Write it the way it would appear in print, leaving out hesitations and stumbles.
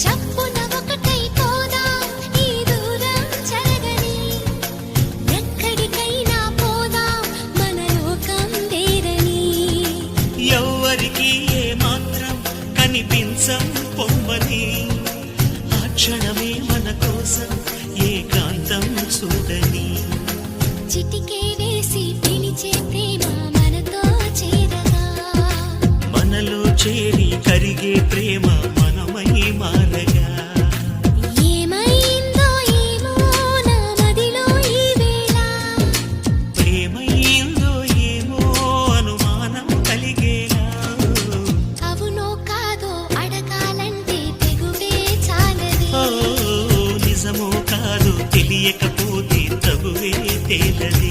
చప్పున ఒకటైపోదాం ఈ దూరం చెరగని ఎక్కడికైనా పోదాం మన లోకం వేరని ఎవ్వరికి ఏ మాత్రం కనిపించం పొమ్మని ఆ క్షణమే మన కోసం ఏకాంతం చూడని చిటికే వేసి పిలిచే ప్రేమ మనతో చేరగా మనలో చేరి కరిగే ప్రేమ మనమై మారగా ఏమైందో ఏమో నా మదిలో ఈ వేళ ప్రేమైందో ఏమో అనుమానం కలిగేలా అవునో కాదో అడగాలంటే తెగువే చాలది ఓ నిజమో కాదు తెలియకపోతే తగువే తేలది